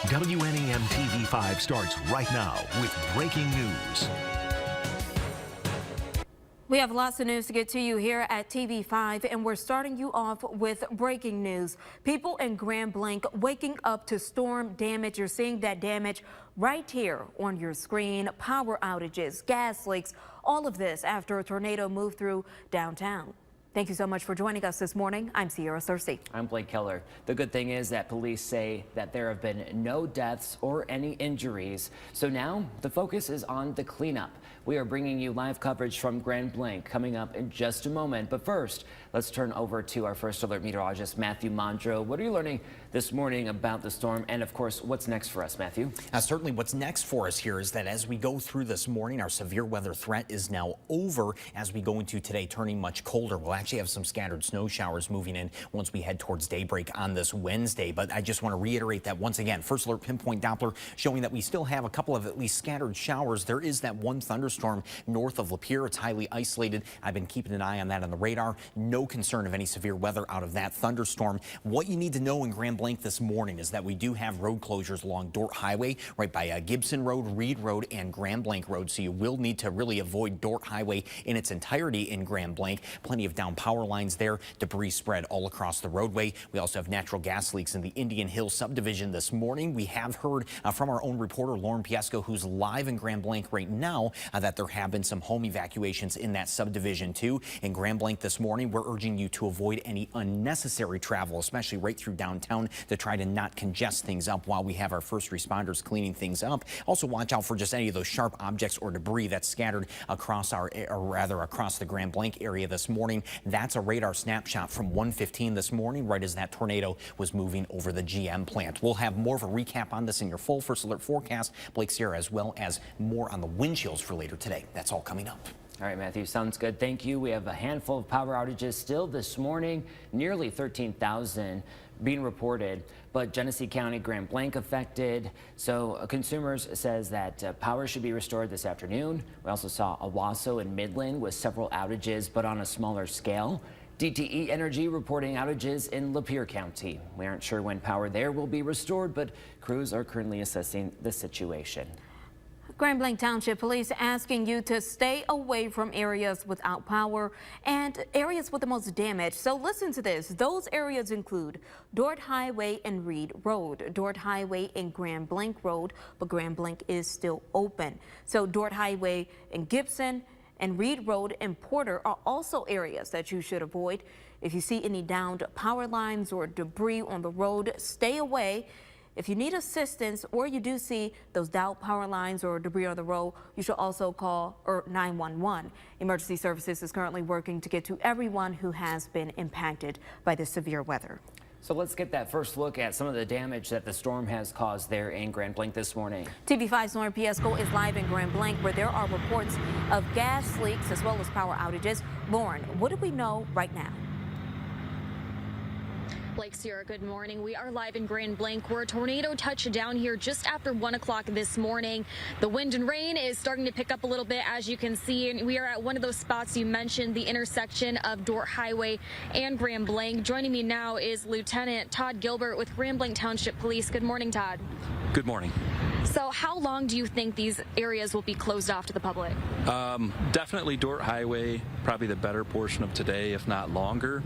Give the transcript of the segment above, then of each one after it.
WNEMTV5 starts right now with breaking news. We have lots of news to get to you here at TV5, and we're starting you off with breaking news. People in Grand Blanc waking up to storm damage. You're seeing that damage right here on your screen. Power outages, gas leaks, all of this after a tornado moved through downtown. Thank you so much for joining us this morning. I'm Sierra Cersei. I'm Blake Keller. The good thing is that police say that there have been no deaths or any injuries. So now the focus is on the cleanup. We are bringing you live coverage from Grand Blanc coming up in just a moment. But first, let's turn over to our first alert meteorologist, Matthew Mondro. What are you learning this morning about the storm? And of course, what's next for us, Matthew? Certainly what's next for us here is that as we go through this morning, our severe weather threat is now over. As we go into today, turning much colder. We'll actually have some scattered snow showers moving in once we head towards daybreak on this Wednesday. But I just want to reiterate that once again, first alert pinpoint Doppler showing that we still have a couple of at least scattered showers. There is that one thunderstorm north of Lapeer. It's highly isolated. I've been keeping an eye on that on the radar. No concern of any severe weather out of that thunderstorm. What you need to know in Grand Blanc this morning is that we do have road closures along Dort Highway right by Gibson Road, Reed Road, and Grand Blanc Road. So you will need to really avoid Dort Highway in its entirety in Grand Blanc. Plenty of down power lines there, debris spread all across the roadway. We also have natural gas leaks in the Indian Hill subdivision this morning. We have heard from our own reporter, Lauren Piesco, who's live in Grand Blanc right now, that there have been some home evacuations in that subdivision too. In Grand Blanc this morning, we're urging you to avoid any unnecessary travel, especially right through downtown, to try to not congest things up while we have our first responders cleaning things up. Also watch out for just any of those sharp objects or debris that's scattered across across the Grand Blanc area this morning. That's a radar snapshot from 1:15 this morning, right as that tornado was moving over the GM plant. We'll have more of a recap on this in your full first alert forecast, Blake, Sierra, as well as more on the wind chills for later today. That's all coming up. All right, Matthew, sounds good. Thank you. We have a handful of power outages still this morning, nearly 13,000 being reported, but Genesee County, Grand Blanc affected. So consumers says that power should be restored this afternoon. We also saw Owasso and Midland with several outages, but on a smaller scale. DTE Energy reporting outages in Lapeer County. We aren't sure when power there will be restored, but crews are currently assessing the situation. Grand Blanc Township Police asking you to stay away from areas without power and areas with the most damage. So listen to this. Those areas include Dort Highway and Reed Road, Dort Highway and Grand Blanc Road, but Grand Blanc is still open. So Dort Highway and Gibson and Reed Road and Porter are also areas that you should avoid. If you see any downed power lines or debris on the road, stay away. If you need assistance or you do see those downed power lines or debris on the road, you should also call 911. Emergency Services is currently working to get to everyone who has been impacted by the severe weather. So let's get that first look at some of the damage that the storm has caused there in Grand Blanc this morning. TV5's Lauren Piesco is live in Grand Blanc, where there are reports of gas leaks as well as power outages. Lauren, what do we know right now? Blake, Sierra, good morning. We are live in Grand Blanc, where a tornado touched down here just after 1 o'clock this morning. The wind and rain is starting to pick up a little bit, as you can see. And we are at one of those spots you mentioned, the intersection of Dort Highway and Grand Blanc. Joining me now is Lieutenant Todd Gilbert with Grand Blanc Township Police. Good morning, Todd. Good morning. So how long do you think these areas will be closed off to the public? Definitely Dort Highway, probably the better portion of today, if not longer.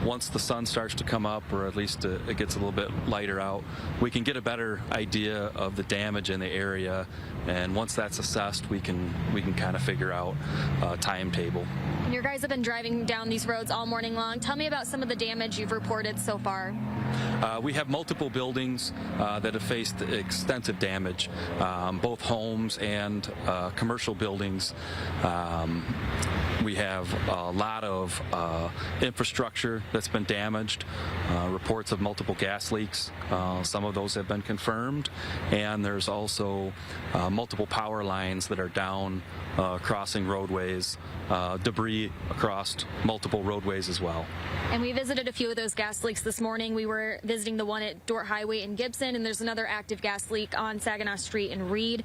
Once the sun starts to come up, or at least it gets a little bit lighter out, we can get a better idea of the damage in the area. And once that's assessed, we can kind of figure out a timetable. And your guys have been driving down these roads all morning long. Tell me about some of the damage you've reported so far. We have multiple buildings that have faced extensive damage, both homes and commercial buildings. We have a lot of infrastructure that's been damaged, reports of multiple gas leaks. Some of those have been confirmed, and there's also multiple power lines that are down, crossing roadways, debris be across multiple roadways as well. And we visited a few of those gas leaks this morning. We were visiting the one at Dort Highway in Gibson, and there's another active gas leak on Saginaw Street in Reed.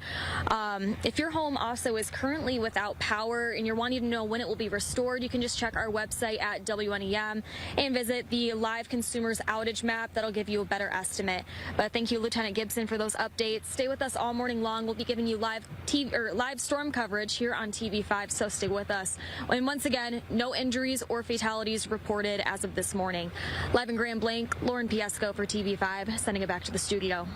If your home also is currently without power and you're wanting to know when it will be restored, you can just check our website at WNEM and visit the live consumers outage map. That'll give you a better estimate. But thank you, Lieutenant Gibson, for those updates. Stay with us all morning long. We'll be giving you live storm coverage here on TV5, so stay with us. And once again, no injuries or fatalities reported as of this morning. Live in Grand Blanc, Lauren Piesco for TV5, sending it back to the studio.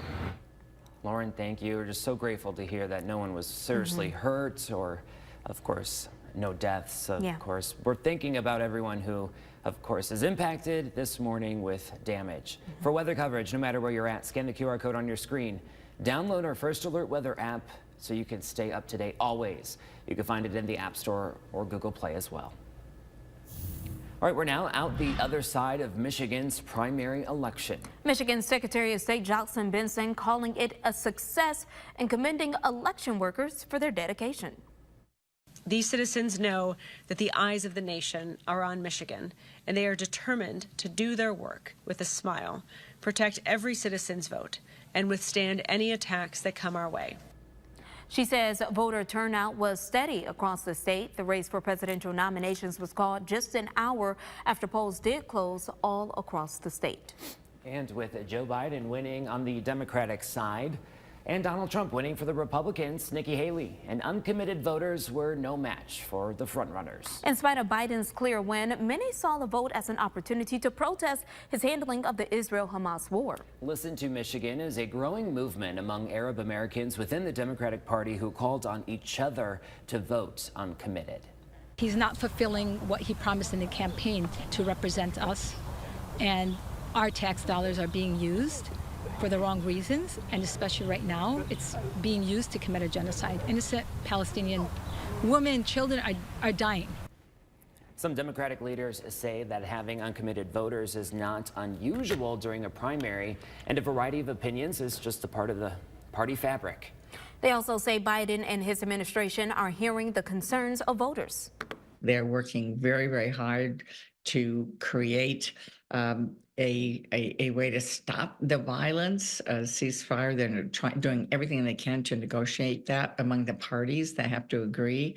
Lauren, thank you. We're just so grateful to hear that no one was seriously hurt or, of course, no deaths. Of course, we're thinking about everyone who, of course, is impacted this morning with damage. For weather coverage, no matter where you're at, scan the QR code on your screen. Download our First Alert Weather app so you can stay up to date always. You can find it in the App Store or Google Play as well. All right, we're now out the other side of Michigan's primary election. Michigan Secretary of State Jocelyn Benson calling it a success and commending election workers for their dedication. These citizens know that the eyes of the nation are on Michigan, and they are determined to do their work with a smile, protect every citizen's vote, and withstand any attacks that come our way. She says voter turnout was steady across the state. The race for presidential nominations was called just an hour after polls did close all across the state. And with Joe Biden winning on the Democratic side and Donald Trump winning for the Republicans, Nikki Haley and uncommitted voters were no match for the frontrunners. In spite of Biden's clear win, many saw the vote as an opportunity to protest his handling of the Israel-Hamas war. Listen to Michigan is a growing movement among Arab Americans within the Democratic Party who called on each other to vote uncommitted. He's not fulfilling what he promised in the campaign to represent us, and our tax dollars are being used for the wrong reasons, and especially right now, it's being used to commit a genocide. Innocent Palestinian women, children are dying. Some Democratic leaders say that having uncommitted voters is not unusual during a primary, and a variety of opinions is just a part of the party fabric. They also say Biden and his administration are hearing the concerns of voters. They're working very, very hard to create a way to stop the violence, a ceasefire. They're doing everything they can to negotiate that among the parties that have to agree.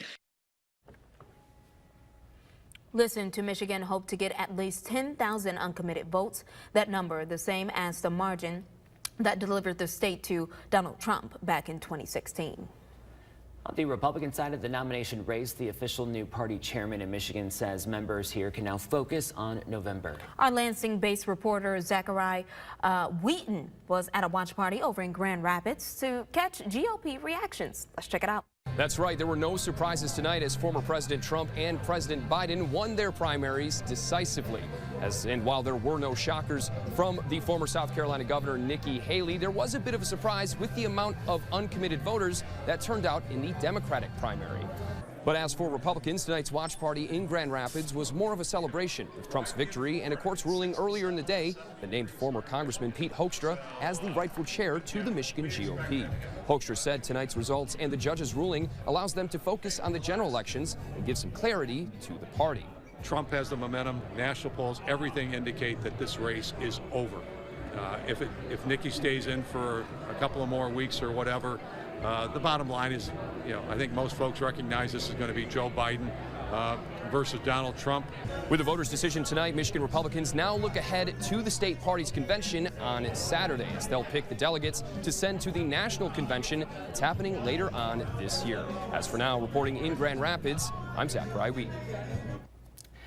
Listen to Michigan hope to get at least 10,000 uncommitted votes. That number the same as the margin that delivered the state to Donald Trump back in 2016. On the Republican side of the nomination race, the official new party chairman in Michigan says members here can now focus on November. Our Lansing-based reporter Zachariah Wheaton was at a watch party over in Grand Rapids to catch GOP reactions. Let's check it out. That's right. There were no surprises tonight as former President Trump and President Biden won their primaries decisively. And while there were no shockers from the former South Carolina Governor Nikki Haley, there was a bit of a surprise with the amount of uncommitted voters that turned out in the Democratic primary. But as for Republicans, tonight's watch party in Grand Rapids was more of a celebration of Trump's victory and a court's ruling earlier in the day that named former Congressman Pete Hoekstra as the rightful chair to the Michigan GOP. Hoekstra said tonight's results and the judge's ruling allows them to focus on the general elections and give some clarity to the party. Trump has the momentum, national polls, everything indicate that this race is over. If Nikki stays in for a couple of more weeks or whatever, the bottom line is, I think most folks recognize this is going to be Joe Biden versus Donald Trump. With the voters' decision tonight, Michigan Republicans now look ahead to the state party's convention on Saturday as they'll pick the delegates to send to the national convention. It's happening later on this year. As for now, reporting in Grand Rapids, I'm Zachariah Wheaton.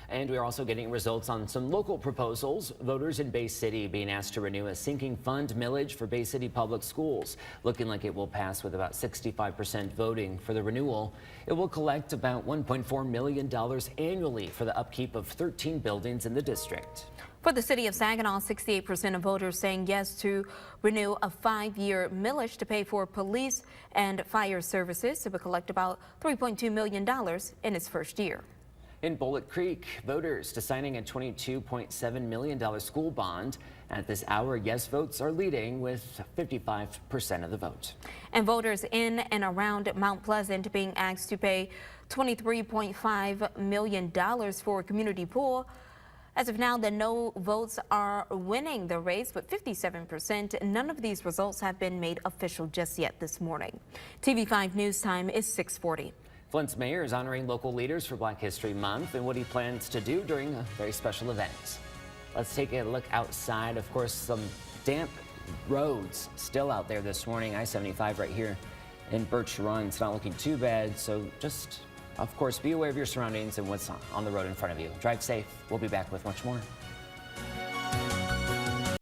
And we are also getting results on some local proposals. Voters in Bay City being asked to renew a sinking fund millage for Bay City Public Schools. Looking like it will pass with about 65% voting for the renewal. It will collect about $1.4 million annually for the upkeep of 13 buildings in the district. For the city of Saginaw, 68% of voters saying yes to renew a 5-year millage to pay for police and fire services. It will collect about $3.2 million in its first year. In Bullitt Creek, voters deciding a $22.7 million school bond. At this hour, yes votes are leading with 55% of the vote. And voters in and around Mount Pleasant being asked to pay $23.5 million for a community pool. As of now, the no votes are winning the race with 57%. None of these results have been made official just yet this morning. TV5 News Time is 6:40. Flint's mayor is honoring local leaders for Black History Month and what he plans to do during a very special event. Let's take a look outside. Of course, some damp roads still out there this morning. I-75 right here in Birch Run. It's not looking too bad. So just, of course, be aware of your surroundings and what's on the road in front of you. Drive safe. We'll be back with much more.